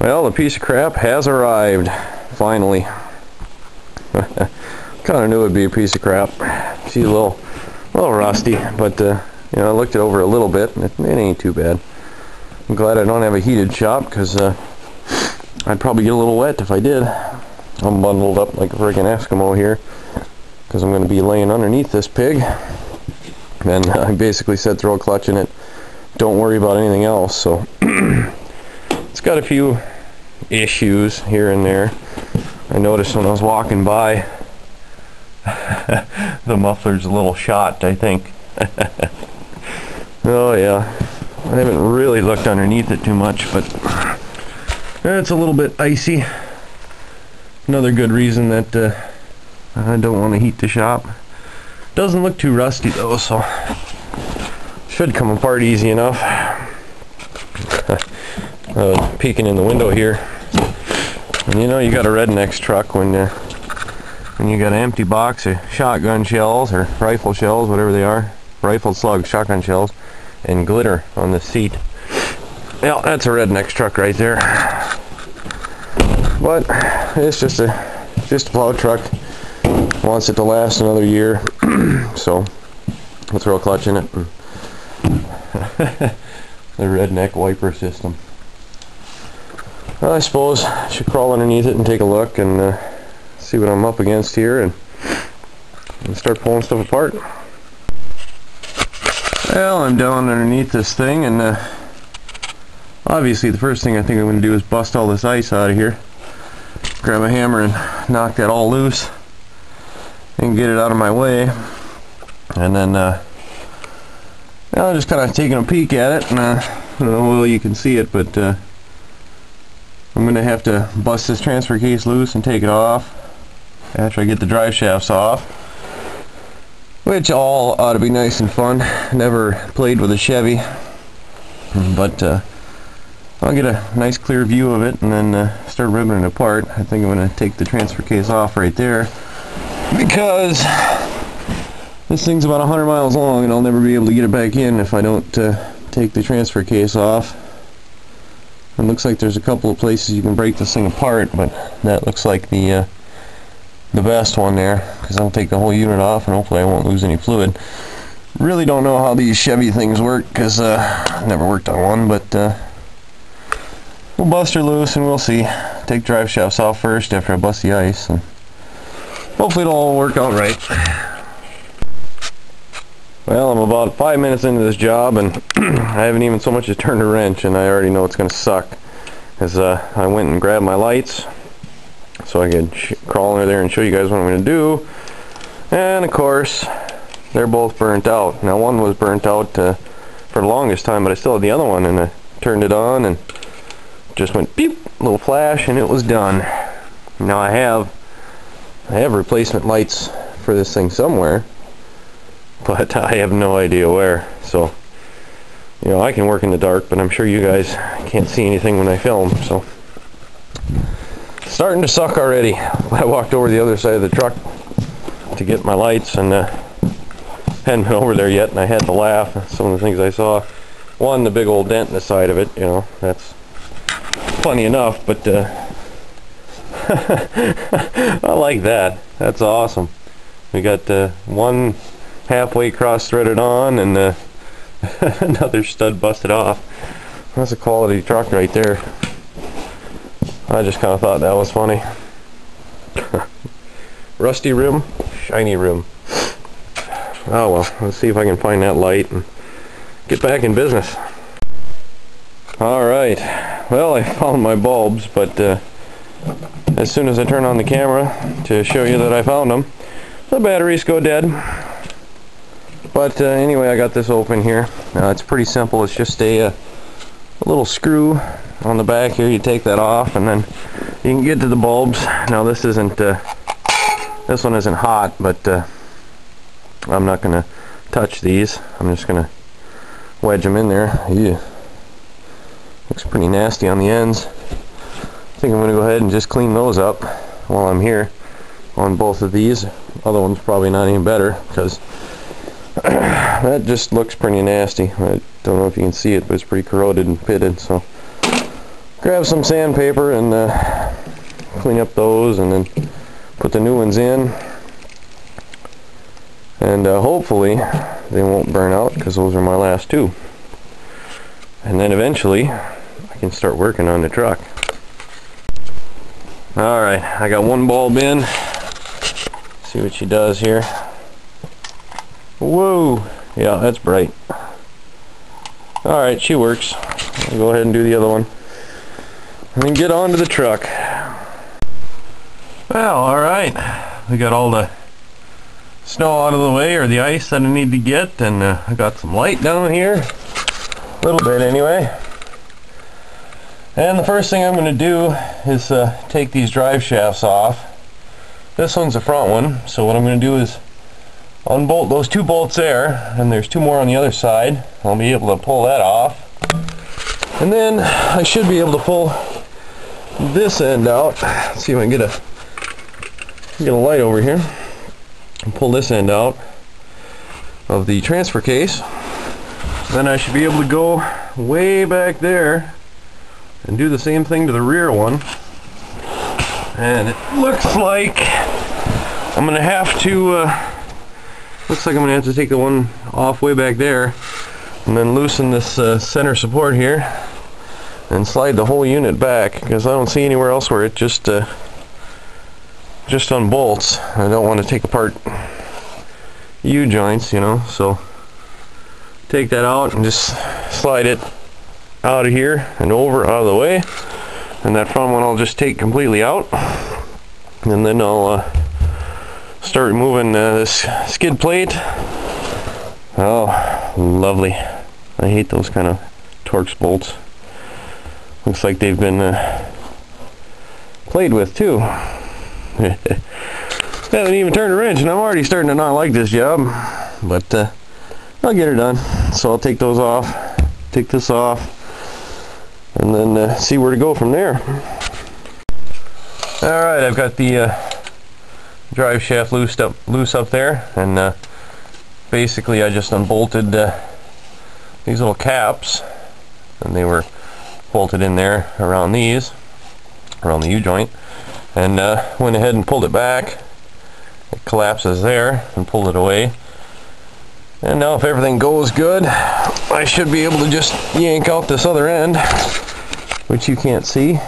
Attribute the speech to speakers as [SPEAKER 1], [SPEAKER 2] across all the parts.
[SPEAKER 1] Well, the piece of crap has arrived, finally. Kind of knew it'd be a piece of crap. She's a little rusty, but you know, I looked it over a little bit, and it ain't too bad. I'm glad I don't have a heated shop, because I'd probably get a little wet if I did. I'm bundled up like a friggin' Eskimo here, because I'm going to be laying underneath this pig. And I basically said throw a clutch in it, don't worry about anything else. So it's got a few issues here and there. I noticed when I was walking by, the muffler's a little shot, I think. Oh yeah, I haven't really looked underneath it too much, but it's a little bit icy. Another good reason that I don't want to heat the shop. Doesn't look too rusty though, so should come apart easy enough. Peeking in the window here, and you know, you got a redneck's truck when you got an empty box of shotgun shells or rifle shells, whatever they are, rifle slugs, shotgun shells, and glitter on the seat. Yeah, that's a redneck's truck right there. But it's just a plow truck. Wants it to last another year, so we'll throw a clutch in it. The redneck wiper system. Well, I suppose I should crawl underneath it and take a look and see what I'm up against here, and start pulling stuff apart. Well, I'm down underneath this thing, and obviously the first thing I think I'm going to do is bust all this ice out of here. Grab a hammer and knock that all loose and get it out of my way. And then I'm just kind of taking a peek at it, and I don't know how well you can see it, but I'm going to have to bust this transfer case loose and take it off after I get the drive shafts off, which all ought to be nice and fun. Never played with a Chevy, but I'll get a nice clear view of it and then start ripping it apart. I think I'm going to take the transfer case off right there, because this thing's about 100 miles long and I'll never be able to get it back in if I don't take the transfer case off. It looks like there's a couple of places you can break this thing apart, but that looks like the best one there, because I'll take the whole unit off and hopefully I won't lose any fluid. Really don't know how these Chevy things work, because I've never worked on one, but we'll bust her loose and we'll see. Take drive shafts off first after I bust the ice, and hopefully it'll all work out right. Well, I'm about 5 minutes into this job, and I haven't even so much as turned a wrench, and I already know it's going to suck, because I went and grabbed my lights so I could crawl under there and show you guys what I'm going to do. And of course, they're both burnt out. Now, one was burnt out for the longest time, but I still had the other one, and I turned it on and just went beep, little flash, and it was done. Now I have replacement lights for this thing somewhere, but I have no idea where. So, you know, I can work in the dark, but I'm sure you guys can't see anything when I film, so starting to suck already. I walked over the other side of the truck to get my lights, and hadn't been over there yet, and I had to laugh at some of the things I saw. One, the big old dent in the side of it, you know, that's funny enough, but I like that. That's awesome. We got one halfway cross threaded on, and another stud busted off. That's a quality truck right there. I just kind of thought that was funny. Rusty rim, shiny rim. Oh well, let's see if I can find that light and get back in business. Alright, well, I found my bulbs, but as soon as I turn on the camera to show you that I found them, the batteries go dead. But anyway, I got this open here. It's pretty simple. It's just a little screw on the back here. You take that off, and then you can get to the bulbs. Now this isn't this one isn't hot, but I'm not gonna touch these. I'm just gonna wedge them in there. Ew. Looks pretty nasty on the ends. I think I'm gonna go ahead and just clean those up while I'm here on both of these. Other one's probably not any better, because that just looks pretty nasty. I don't know if you can see it, but it's pretty corroded and pitted, so grab some sandpaper and clean up those, and then put the new ones in, and hopefully they won't burn out, because those are my last two. And then eventually I can start working on the truck. Alright, I got one bulb in. See what she does here. Whoa! Yeah, that's bright. Alright, she works. I'll go ahead and do the other one and then get on to the truck. Well, alright, we got all the snow out of the way, or the ice that I need to get, and I got some light down here, a little bit anyway. And the first thing I'm going to do is take these drive shafts off. This one's the front one, so what I'm going to do is unbolt those two bolts there, and there's two more on the other side. I'll be able to pull that off, and then I should be able to pull this end out. Let's see if I can get a light over here and pull this end out of the transfer case. Then I should be able to go way back there and do the same thing to the rear one. And it looks like I'm gonna have to take the one off way back there, and then loosen this center support here and slide the whole unit back, because I don't see anywhere else where it just unbolts. I don't want to take apart U-joints, you know, so take that out and just slide it out of here and over, out of the way, and that front one I'll just take completely out, and then I'll start removing this skid plate. Oh, lovely. I hate those kind of Torx bolts. Looks like they've been played with too. Haven't even turned a wrench, and I'm already starting to not like this job, but I'll get her done. So I'll take those off, take this off, and then see where to go from there. Alright, I've got the drive shaft loose up there, and basically I just unbolted these little caps, and they were bolted in there around the U-joint, and went ahead and pulled it back. It collapses there, and pulled it away. And now if everything goes good, I should be able to just yank out this other end, which you can't see.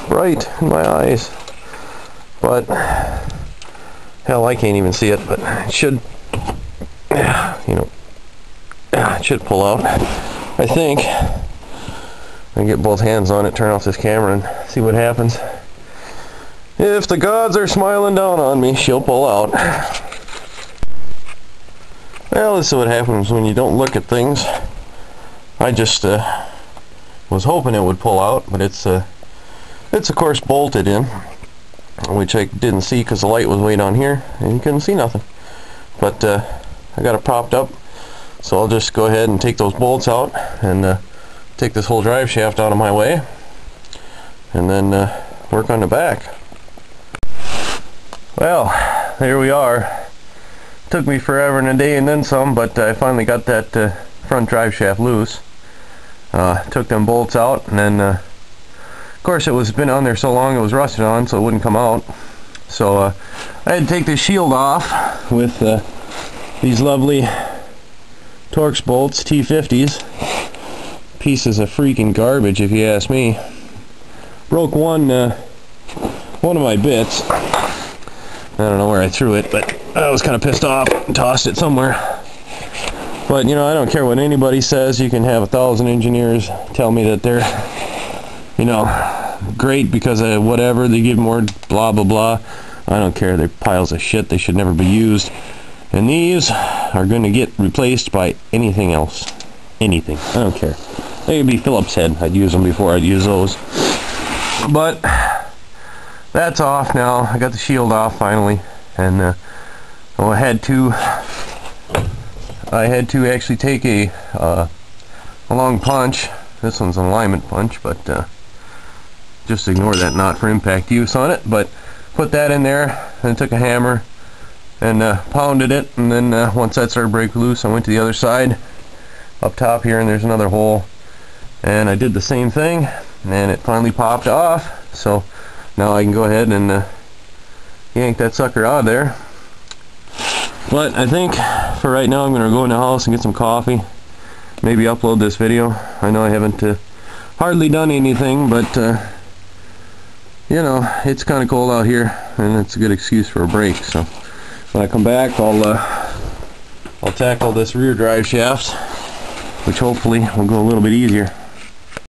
[SPEAKER 1] Bright in my eyes. But hell, I can't even see it, but it should, you know, it should pull out, I think. I can get both hands on it, turn off this camera, and see what happens. If the gods are smiling down on me, she'll pull out. Well, this is what happens when you don't look at things. I just was hoping it would pull out, but it's of course bolted in, which I didn't see because the light was way down here and you couldn't see nothing. But I got it propped up, so I'll just go ahead and take those bolts out and take this whole drive shaft out of my way, and then work on the back. Well, there we are. Took me forever and a day and then some, but I finally got that front drive shaft loose. Took them bolts out, and then of course it was been on there so long it was rusted on, so it wouldn't come out. So I had to take this shield off with these lovely Torx bolts, T50s. Pieces of freaking garbage, if you ask me. Broke one of my bits. I don't know where I threw it, but I was kind of pissed off and tossed it somewhere. But you know, I don't care what anybody says. You can have 1,000 engineers tell me that they're, you know, great because of whatever, they give more blah blah blah. I don't care. They're piles of shit. They should never be used. And these are going to get replaced by anything else. Anything. I don't care. They could be Phillips head. I'd use them before I'd use those. But that's off now. I got the shield off finally, and well, I had to actually take a long punch. This one's an alignment punch, but just ignore that knot for impact use on it. But put that in there, and took a hammer and pounded it, and then once that started to break loose, I went to the other side up top here, and there's another hole, and I did the same thing, and it finally popped off. So now I can go ahead and yank that sucker out of there. But I think for right now I'm going to go in the house and get some coffee, maybe upload this video. I know I haven't hardly done anything, but you know, it's kind of cold out here, and it's a good excuse for a break. So when I come back, I'll tackle this rear drive shaft, which hopefully will go a little bit easier.